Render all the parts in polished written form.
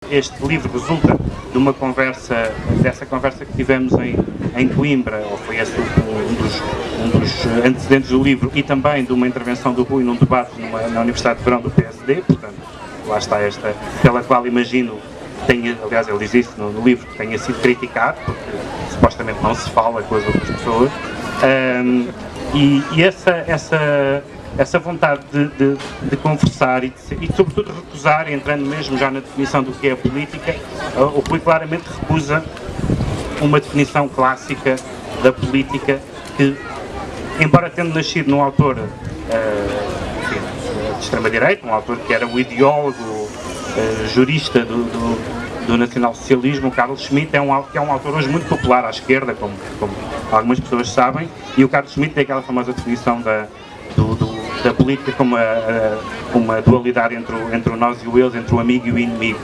este livro resulta de uma conversa, dessa conversa que tivemos em Coimbra, ou foi esse um dos antecedentes do livro, e também de uma intervenção do Rui num debate na Universidade de Verão do PSD, portanto, lá está esta, pela qual imagino que tenha, aliás ele diz isso no livro, que tenha sido criticado, porque supostamente não se fala com as outras pessoas, e essa vontade de conversar e sobretudo recusar, entrando mesmo já na definição do que é a política, o Rui claramente recusa uma definição clássica da política que, embora tendo nascido num autor de extrema-direita, um autor que era o ideólogo jurista do nacional-socialismo, o Carlos Schmitt, que é um autor hoje muito popular à esquerda, como algumas pessoas sabem, e o Carlos Schmitt tem aquela famosa definição da política como uma dualidade entre o nós e o eles, entre o amigo e o inimigo.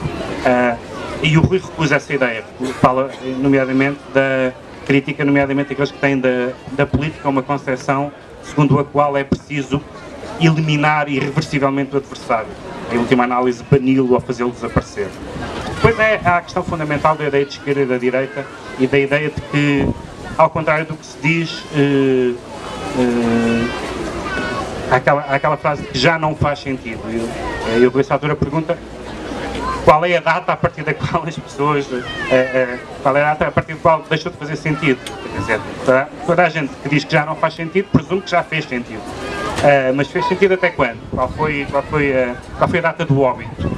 E o Rui recusa essa ideia, fala nomeadamente da crítica, nomeadamente aqueles que têm da política uma concepção segundo a qual é preciso eliminar irreversivelmente o adversário, em última análise bani-lo ou fazê-lo desaparecer. Depois há a questão fundamental da ideia de esquerda e da direita e da ideia de que, ao contrário do que se diz, há aquela frase que já não faz sentido. Eu com essa altura pergunta qual é a data a partir da qual as pessoas, qual é a data a partir da qual deixou de fazer sentido. Quer dizer, toda a gente que diz que já não faz sentido presume que já fez sentido. Mas fez sentido até quando? Qual foi a data do óbito?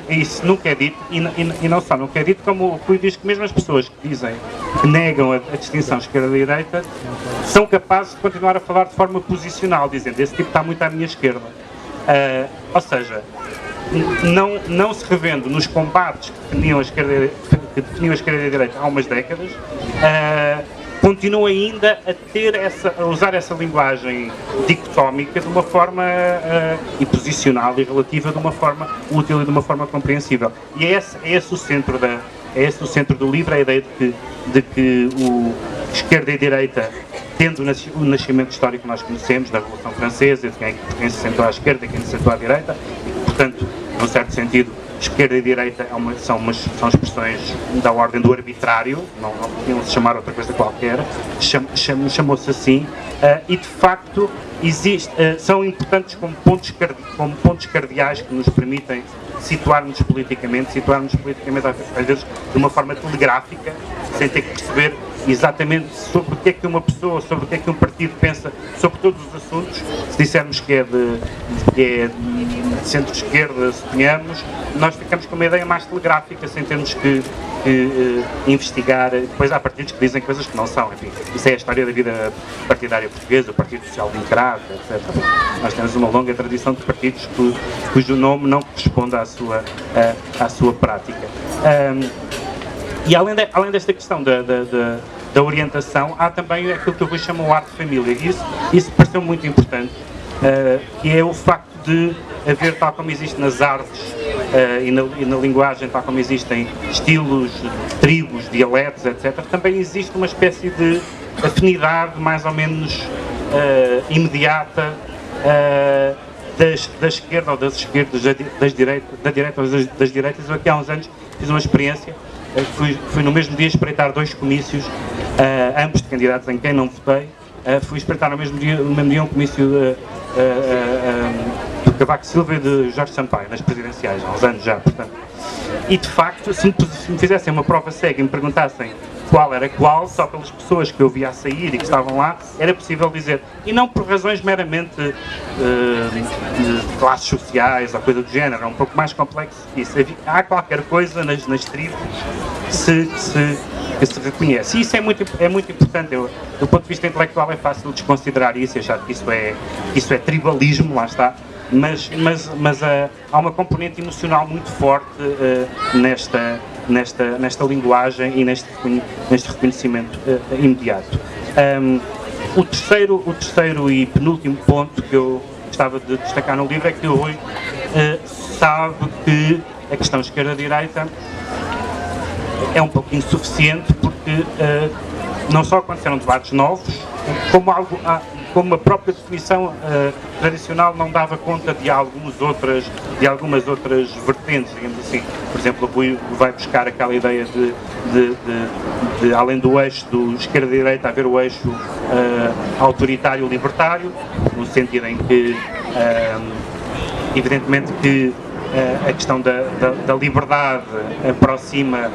Isso nunca é dito, e não só nunca é dito, como o Rui diz que mesmo as pessoas que dizem que negam a distinção esquerda-direita são capazes de continuar a falar de forma posicional, dizendo esse tipo está muito à minha esquerda. Ou seja, não se revendo nos combates que definiam a esquerda e a direita há umas décadas, continua ainda a usar essa linguagem dicotómica de uma forma e posicional e relativa de uma forma útil e de uma forma compreensível. E é esse o centro do livro, a ideia de que o esquerda e direita, tendo o nascimento histórico que nós conhecemos, da Revolução Francesa, de quem se sentou à esquerda e quem se sentou à direita, e que, portanto, num certo sentido, esquerda e direita são expressões da ordem do arbitrário, não podiam se chamar outra coisa qualquer, chamou-se assim, e de facto são importantes como pontos cardeais que nos permitem situar-nos politicamente às vezes de uma forma telegráfica, sem ter que perceber exatamente sobre o que é que uma pessoa, sobre o que é que um partido pensa sobre todos os assuntos. Se dissermos que é de centro-esquerda, suponhamos, nós ficamos com uma ideia mais telegráfica, sem termos que investigar. Depois há partidos que dizem coisas que não são, enfim, isso é a história da vida partidária portuguesa, o Partido Social Democrata, etc. Nós temos uma longa tradição de partidos cujo nome não corresponde à sua prática. E além desta questão da orientação, há também aquilo que eu vou chamar o arte de família. Isso pareceu muito importante, que é o facto de haver, tal como existe nas artes e na linguagem, tal como existem estilos, tribos, dialetos, etc., também existe uma espécie de afinidade mais ou menos imediata da esquerda ou das esquerdas, da direita ou das direitas. Eu aqui há uns anos fiz uma experiência. Fui no mesmo dia espreitar dois comícios, ambos de candidatos em quem não votei. Fui espreitar no mesmo dia um comício do Cavaco Silva e de Jorge Sampaio, nas presidenciais, há uns anos já, portanto. E de facto, se me fizessem uma prova cega e me perguntassem qual era qual, só pelas pessoas que eu via a sair e que estavam lá, era possível dizer. E não por razões meramente de classes sociais ou coisa do género, é um pouco mais complexo que isso. Há qualquer coisa nas tribos que se reconhece. E isso é muito importante. Do ponto de vista intelectual é fácil desconsiderar isso e achar que isso é tribalismo, lá está. Mas há uma componente emocional muito forte nesta linguagem e neste reconhecimento imediato. O terceiro e penúltimo ponto que eu gostava de destacar no livro é que o Rui sabe que a questão esquerda-direita é um pouco insuficiente porque não só aconteceram debates novos, como como a própria definição tradicional não dava conta de algumas outras vertentes, digamos assim. Por exemplo, o Rui vai buscar aquela ideia de além do eixo do esquerda-direita, haver o eixo autoritário-libertário, no sentido em que, evidentemente que a questão da liberdade aproxima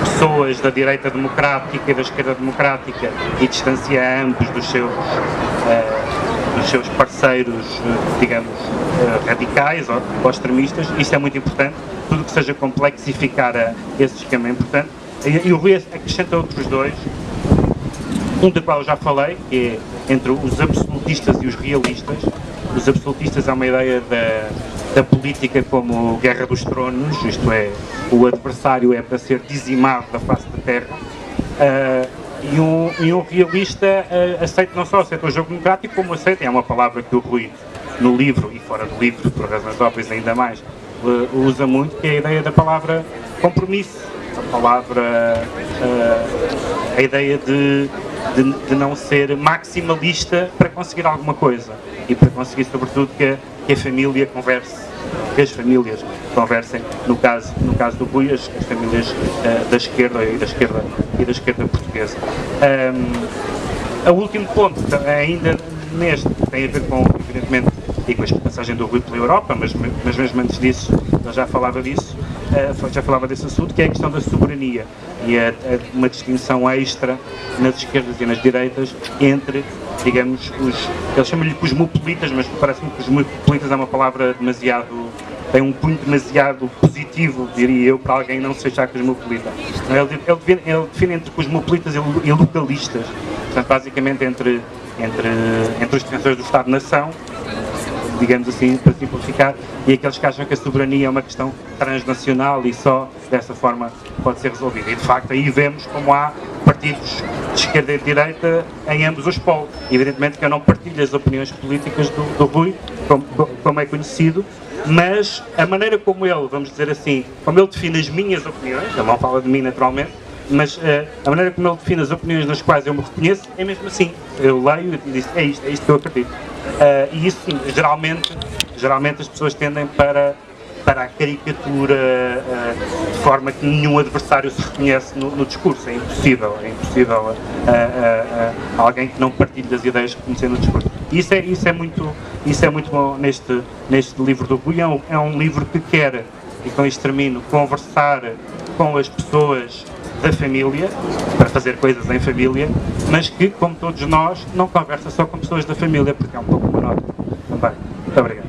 pessoas da direita democrática e da esquerda democrática e distancia ambos dos seus parceiros, digamos, radicais ou extremistas. Isso é muito importante. Tudo que seja complexificar esse esquema é importante. E o Rui acrescenta outros dois, um do qual eu já falei, que é entre os absolutistas e os realistas. Os absolutistas é uma ideia da política como Guerra dos Tronos, isto é, o adversário é para ser dizimado da face da terra, e um realista aceita, não só aceita o jogo democrático, como aceita, é uma palavra que o Rui, no livro e fora do livro, por razões óbvias ainda mais, usa muito, que é a ideia da palavra compromisso, a ideia de não ser maximalista para conseguir alguma coisa e para conseguir sobretudo que a família converse, que as famílias conversem, no caso do Rui, as famílias da esquerda e da esquerda portuguesa. O último ponto, ainda neste, tem a ver com, evidentemente, e com a passagem do Rui pela Europa, mas mesmo antes disso, ele já falava disso, já falava desse assunto, que é a questão da soberania, e uma distinção extra nas esquerdas e nas direitas entre, digamos, eles chamam-lhe cosmopolitas, mas parece-me que cosmopolitas é uma palavra demasiado, tem um cunho demasiado positivo, diria eu, para alguém não se achar cosmopolita. Ele define entre cosmopolitas e localistas, portanto, basicamente entre os defensores do Estado-nação, digamos assim, para simplificar, e aqueles que acham que a soberania é uma questão transnacional e só dessa forma pode ser resolvida. E de facto aí vemos como há partidos de esquerda e de direita em ambos os polos. Evidentemente que eu não partilho as opiniões políticas do Rui, como é conhecido, mas a maneira como ele, vamos dizer assim, como ele define as minhas opiniões, ele não fala de mim naturalmente, mas a maneira como ele define as opiniões nas quais eu me reconheço é mesmo assim. Eu leio e digo, é isto que eu acredito. E isso, geralmente as pessoas tendem para a caricatura, de forma que nenhum adversário se reconhece no discurso. É impossível alguém que não partilhe das ideias reconhecer no discurso. E isso é muito bom neste livro do Rui. É um livro que quer, e com isto termino, conversar com as pessoas da família, para fazer coisas em família, mas que, como todos nós, não conversa só com pessoas da família, porque é um pouco monótono também. Muito obrigado.